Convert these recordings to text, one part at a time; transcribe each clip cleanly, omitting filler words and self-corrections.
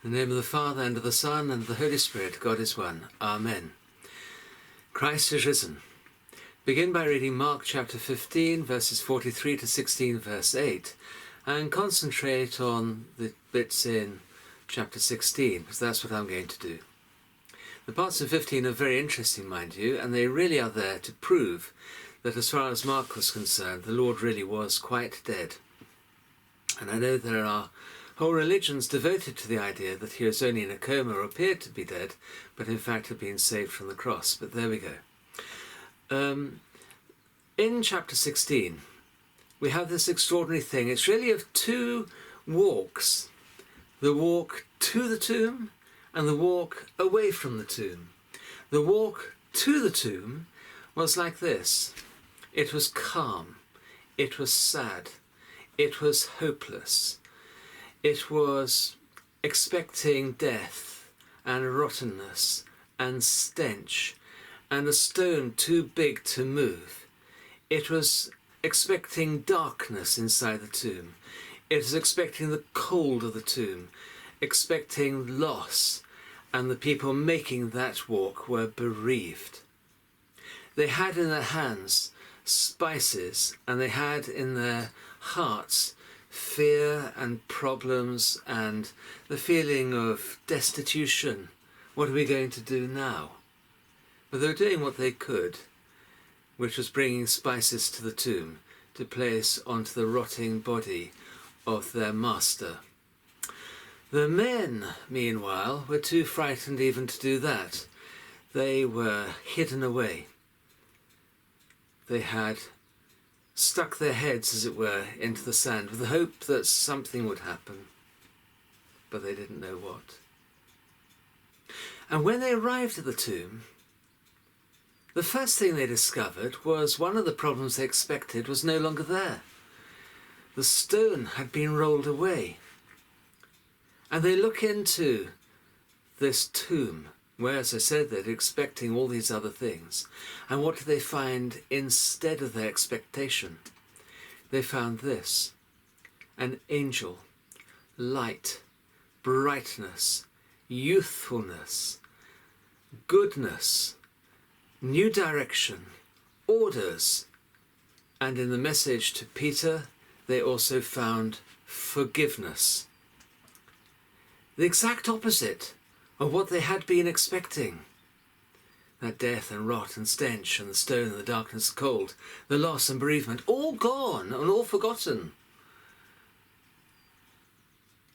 In the name of the Father, and of the Son, and of the Holy Spirit, God is one. Amen. Christ is risen. Begin by reading Mark chapter 15, verses 43 to 16, verse 8, and concentrate on the bits in chapter 16, because that's what I'm going to do. The parts in 15 are very interesting, mind you, and they really are there to prove that as far as Mark was concerned, the Lord really was quite dead. And I know there are whole religions devoted to the idea that he was only in a coma or appeared to be dead, but in fact had been saved from the cross. But there we go. In chapter 16, we have this extraordinary thing. It's really of two walks. The walk to the tomb and the walk away from the tomb. The walk to the tomb was like this. It was calm. It was sad. It was hopeless. It was expecting death and rottenness and stench and a stone too big to move. It was expecting darkness inside the tomb. It was expecting the cold of the tomb, expecting loss, and the people making that walk were bereaved. They had in their hands spices, and they had in their hearts fear and problems and the feeling of destitution. What are we going to do now? But they were doing what they could, which was bringing spices to the tomb to place onto the rotting body of their master. The men, meanwhile, were too frightened even to do that. They were hidden away. They had stuck their heads, as it were, into the sand with the hope that something would happen, but they didn't know what. And when they arrived at the tomb, the first thing they discovered was one of the problems they expected was no longer there. The stone had been rolled away. And they look into this tomb, where, as I said, they're expecting all these other things. And what do they find instead of their expectation? They found this: an angel, light, brightness, youthfulness, goodness, new direction, orders. And in the message to Peter, they also found forgiveness. The exact opposite of what they had been expecting. That death and rot and stench and the stone and the darkness and cold, the loss and bereavement, all gone and all forgotten.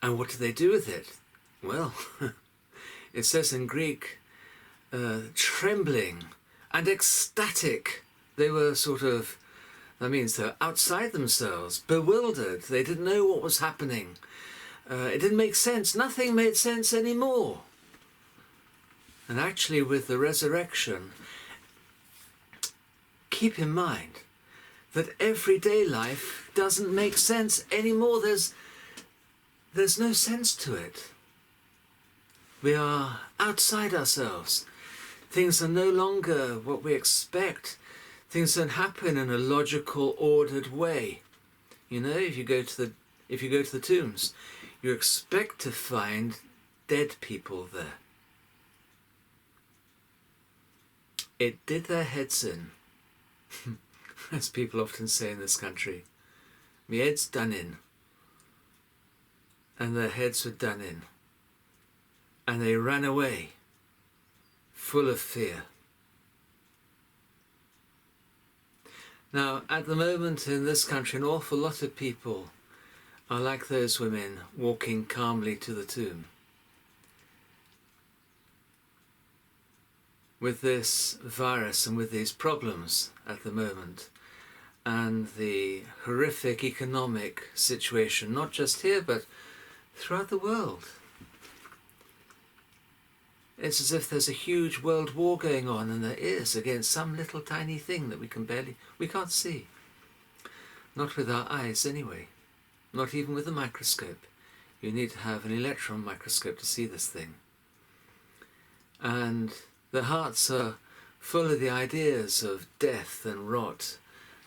And what did they do with it? Well, it says in Greek, trembling and ecstatic. They were that means they're outside themselves, bewildered. They didn't know what was happening. It didn't make sense. Nothing made sense anymore. And actually, with the resurrection, keep in mind that everyday life doesn't make sense anymore. There's no sense to it. We are outside ourselves. Things are no longer what we expect. Things don't happen in a logical, ordered way. You know, if you go to the tombs, you expect to find dead people there. It did their heads in, as people often say in this country. My head's done in. And their heads were done in. And they ran away, full of fear. Now, at the moment in this country, an awful lot of people are like those women walking calmly to the tomb. With this virus and with these problems at the moment, and the horrific economic situation, not just here but throughout the world. It's as if there's a huge world war going on, and there is, against some little tiny thing that we can't see. Not with our eyes anyway, not even with a microscope. You need to have an electron microscope to see this thing. And their hearts are full of the ideas of death and rot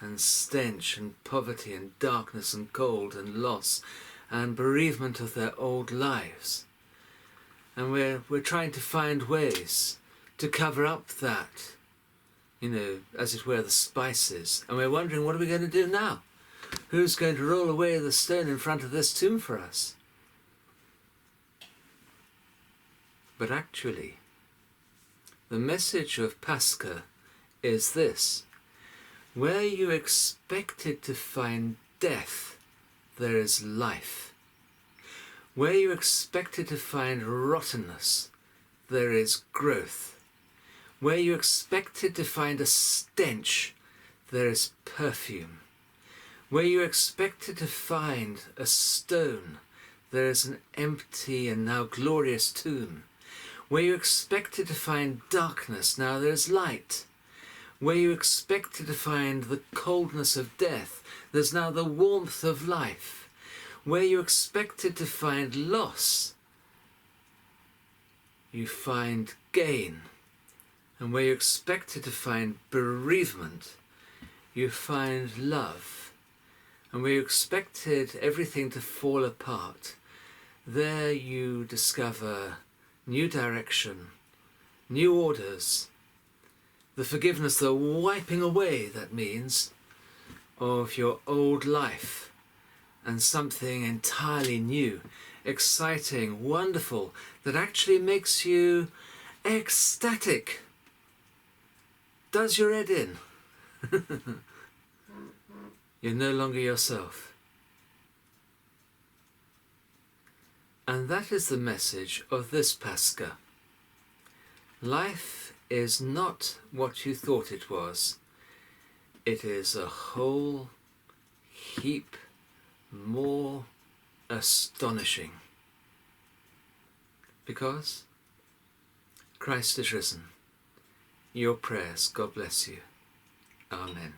and stench and poverty and darkness and cold and loss and bereavement of their old lives. And we're trying to find ways to cover up that, as it were, the spices. And we're wondering, what are we going to do now? Who's going to roll away the stone in front of this tomb for us? But actually, the message of Pascha is this: where you expected to find death, there is life. Where you expected to find rottenness, there is growth. Where you expected to find a stench, there is perfume. Where you expected to find a stone, there is an empty and now glorious tomb. Where you expected to find darkness, now there is light. Where you expected to find the coldness of death, there's now the warmth of life. Where you expected to find loss, you find gain. And where you expected to find bereavement, you find love. And where you expected everything to fall apart, there you discover new direction, new orders, the forgiveness, the wiping away, that means, of your old life, and something entirely new, exciting, wonderful, that actually makes you ecstatic. Does your head in. You're no longer yourself. And that is the message of this Pascha. Life is not what you thought it was. It is a whole heap more astonishing. Because Christ is risen. Your prayers, God bless you. Amen.